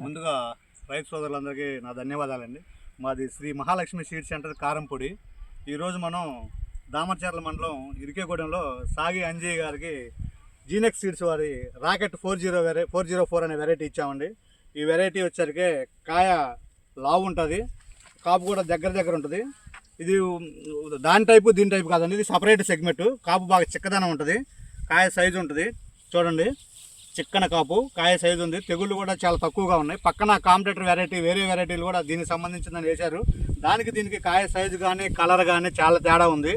ముందుగా రైతు సోదరులందరికీ నా ధన్యవాదాలండి. మాది శ్రీ మహాలక్ష్మి సీడ్ సెంటర్ కారంపొడి. ఈరోజు మనం దామరచర్ల మండలం ఇరికేగూడెంలో సాగి అంజయ్య గారికి జీనెక్స్ సీడ్స్ వారి రాకెట్ 404 అనే వెరైటీ ఇచ్చామండి. ఈ వెరైటీ వచ్చరికి కాయ లావు ఉంటుంది, కాపు కూడా దగ్గర ఉంటుంది. ఇది దాని టైపు దీని టైపు కాదండి, ఇది సపరేట్ సెగ్మెంట్. కాపు బాగా చిక్కదనం ఉంటుంది, కాయ సైజు ఉంటుంది. చూడండి, చిక్కన కాపు, కాయ సైజు ఉంది. తెగుళ్ళు కూడా చాలా తక్కువగా ఉన్నాయి. పక్కన కాంపిటేటర్ వెరైటీ వేరే వెరైటీలు కూడా దీనికి సంబంధించిందని వేశారు. దీనికి కాయ సైజు కానీ కలర్ కానీ చాలా తేడా ఉంది.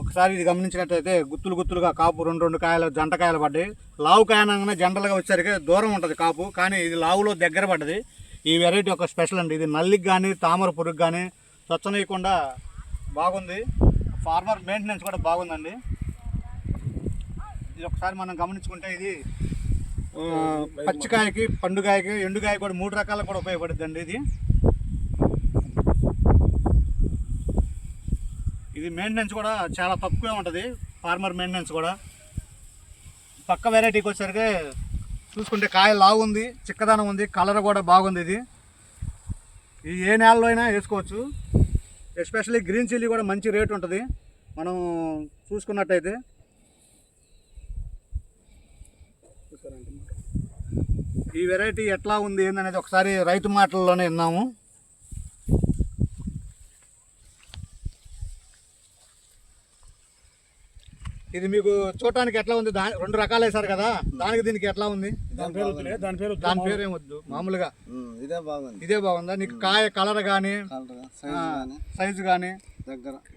ఒకసారి ఇది గమనించినట్టయితే గుత్తులుగా కాపు రెండు కాయలు జంట కాయలు పడ్డాయి. లావు కాయనగానే జనరల్గా వచ్చేసరికి దూరం ఉంటుంది కాపు, కానీ ఇది లావులో దగ్గర పడ్డది. ఈ వెరైటీ ఒక స్పెషల్ అండి. ఇది నల్లికి కానీ తామర పురుగు కానీ స్వచ్ఛనీయకుండా బాగుంది. ఫార్మర్ మెయింటెనెన్స్ కూడా బాగుందండి. ఇది ఒకసారి మనం గమనించుకుంటే ఇది పచ్చికాయకి, పండుకాయకి, ఎండుకాయ కూడా 3 రకాలకు కూడా ఉపయోగపడుతుందండి. ఇది మెయింటెనెన్స్ కూడా చాలా తక్కువే ఉంటుంది, ఫార్మర్ మెయింటెనెన్స్ కూడా. పక్క వెరైటీకి వచ్చేసరికి చూసుకుంటే కాయ లావు ఉంది, చిక్కదనం ఉంది, కలర్ కూడా బాగుంది. ఇది ఏ నేలలో అయినా వేసుకోవచ్చు. ఎస్పెషల్లీ గ్రీన్ చిల్లీ కూడా మంచి రేట్ ఉంటుంది. మనం చూసుకున్నట్టయితే ఈ వెరైటీ ఎట్లా ఉంది ఏందనేది ఒకసారి రైతు మాటల్లోనే విన్నాము. ఇది మీకు చూడటానికి ఎట్లా ఉంది? 2 రకాలు వేశారు కదా, దానికి దీనికి ఎట్లా ఉంది? దాని పేరు ఏమొద్దు, మామూలుగా ఇదే బాగుందా నీకు? కాయ కలర్ కానీ సైజు కానీ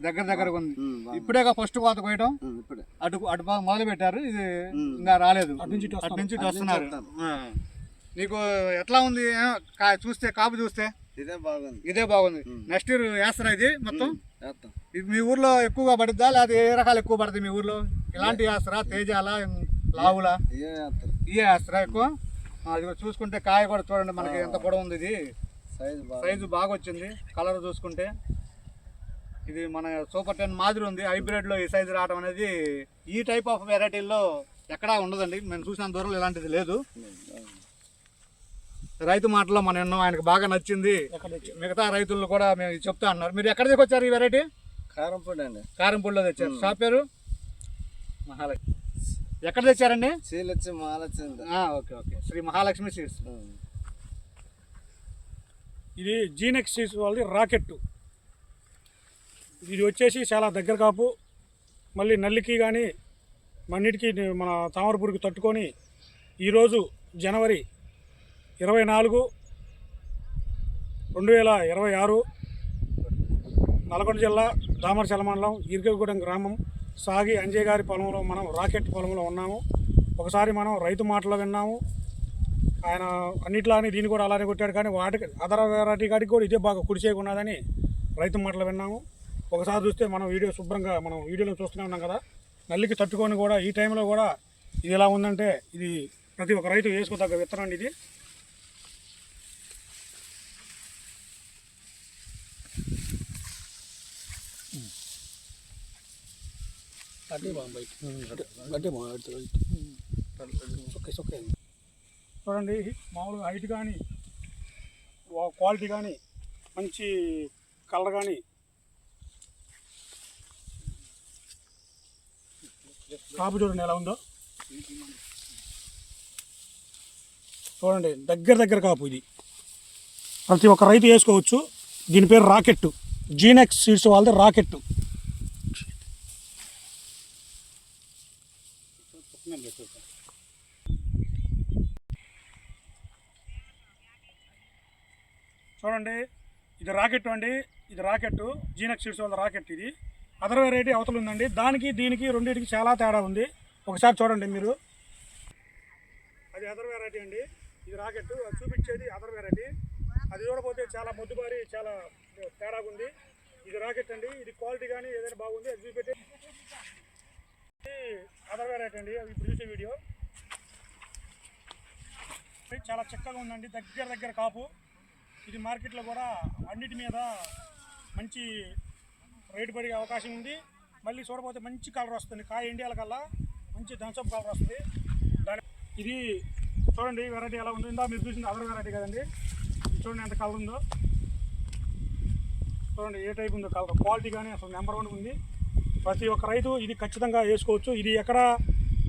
దగ్గర ఉంది. ఇప్పుడే ఫస్ట్ కోత కోయటం, అటు మొదలు పెట్టారు. ఇది ఇంకా రాలేదు, అటు నుంచి వస్తున్నారు. నీకు ఎట్లా ఉంది చూస్తే? కాపు చూస్తే ఇదే బాగుంది. నెక్స్ట్ ఇయర్ వేస్తారా ఇది మొత్తం? ఇది మీ ఊర్లో ఎక్కువగా పడుద్దా, లేదా ఏ రకాలు ఎక్కువ పడుతుంది మీ ఊర్లో? ఇలాంటివి వేస్తారా? తేజాల, లావులా, ఇవే వేస్తారా ఎక్కువ? అది చూసుకుంటే కాయ కూడా చూడండి మనకి ఎంత పొడవు ఉంది. ఇది సైజు బాగా వచ్చింది. కలర్ చూసుకుంటే ఇది మన సూపర్ 10 మాదిరి ఉంది. హైబ్రిడ్లో ఈ సైజు రావడం అనేది ఈ టైప్ ఆఫ్ వెరైటీల్లో ఎక్కడా ఉండదండి. మేము చూసిన దూరంలో ఇలాంటిది లేదు. రైతు మాటలో మనం ఎన్నో ఆయనకు బాగా నచ్చింది. మిగతా రైతులు కూడా మేము చెప్తా అన్నారు. మీరు ఎక్కడ తెచ్చారు ఈ వెరైటీ? కారంపొడి అండి. కారంపొడిలో తెచ్చారు. షాప్ పేరు మహాలక్ష్మి. ఎక్కడ తెచ్చారండి? Okay, Sri Mahalakshmi seeds. ఇది జీనెక్స్ సీడ్స్ వాళ్ళది రాకెట్. ఇది వచ్చేసి చాలా దగ్గర కాపు, మళ్ళీ నల్లికి కానీ మన్నిటికి మన తామర పురుగుకి తట్టుకొని ఈరోజు జనవరి 24, 2026 నల్గొండ జిల్లా దామరచర్ల మండలం ఇరికేగూడెం గ్రామం సాగి అంజయ్య గారి పొలంలో మనం రాకెట్ పొలంలో ఉన్నాము. ఒకసారి మనం రైతు మాటలో విన్నాము. ఆయన అన్నిట్లానే దీన్ని కూడా అలానే కొట్టాడు, కానీ వాటికి అదర్ వెరైటీ కాడికి కూడా ఇదే బాగా కుడిచేయకున్నదని రైతు మాటలు విన్నాము. ఒకసారి చూస్తే మనం శుభ్రంగా మనం వీడియోలో చూస్తూనే ఉన్నాం కదా. నల్లికి తట్టుకొని కూడా ఈ టైంలో కూడా ఇది ఎలా ఉందంటే ఇది ప్రతి ఒక్క రైతు వేసుకోదగ్గ విత్తనం అండి. ఇది చూడండి, మామూలుగా హైట్ కానీ క్వాలిటీ కానీ మంచి కలర్ కానీ కాపు చూడండి ఎలా ఉందో. చూడండి దగ్గర కాపు. ఇది ప్రతి ఒక్క రైతు వేసుకోవచ్చు. దీని పేరు రాకెట్. జీనెక్స్ సీడ్స్ వాళ్ళది రాకెట్. చూడండి, ఇది రాకెట్ అండి. ఇది రాకెట్, జీనెక్స్ సీడ్స్ వాళ్ళ రాకెట్. ఇది అదర్ వెరైటీ అవతల ఉందండి. దానికి దీనికి రెండింటికి చాలా తేడా ఉంది. ఒకసారి చూడండి మీరు. అది అదర్ వెరైటీ అండి, ఇది రాకెట్. అది చూపించేది అదర్ వెరైటీ. అది చూడకపోతే చాలా మొద్దుబారి, చాలా తేడాగా ఉంది. ఇది రాకెట్ అండి. ఇది క్వాలిటీ కానీ ఏదైనా బాగుంది. అది చూపెట్టి అదర్ వెరైటీ అండి. అది ఇప్పుడు చూసే వీడియో చాలా చక్కగా ఉందండి. దగ్గర కాపు. ఇది మార్కెట్లో కూడా అన్నిటి మీద మంచి రేటు పడే అవకాశం ఉంది. మళ్ళీ చూడబోతే మంచి కలర్ వస్తుంది. కాయ ఎండియాల కల్లా మంచి థమ్సప్ కలర్ వస్తుంది. ఇది చూడండి వెరైటీ ఎలా ఉందో, ఇందా మీరు చూసింది అదర్ వెరైటీ కదండి. చూడండి ఎంత కలర్ ఉందో, చూడండి ఏ టైప్ ఉందో కలర్, క్వాలిటీ కానీ అసలు నెంబర్ 1 ఉంది. ప్రతి ఒక్క రైతు ఇది ఖచ్చితంగా వేసుకోవచ్చు. ఇది ఎక్కడ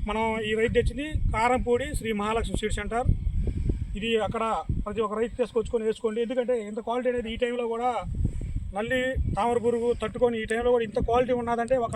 మనం ఈ రైతు తెచ్చింది కారంపూడి శ్రీ మహాలక్ష్మి సీడ్ సెంటర్. ఇది అక్కడ ప్రతి ఒక్క రైతు తీసుకొచ్చుకొని వేసుకోండి. ఎందుకంటే ఇంత క్వాలిటీ అనేది ఈ టైంలో కూడా నల్లి తామర పురుగు తట్టుకొని ఈ టైంలో కూడా ఇంత క్వాలిటీ ఉన్నదంటే ఒక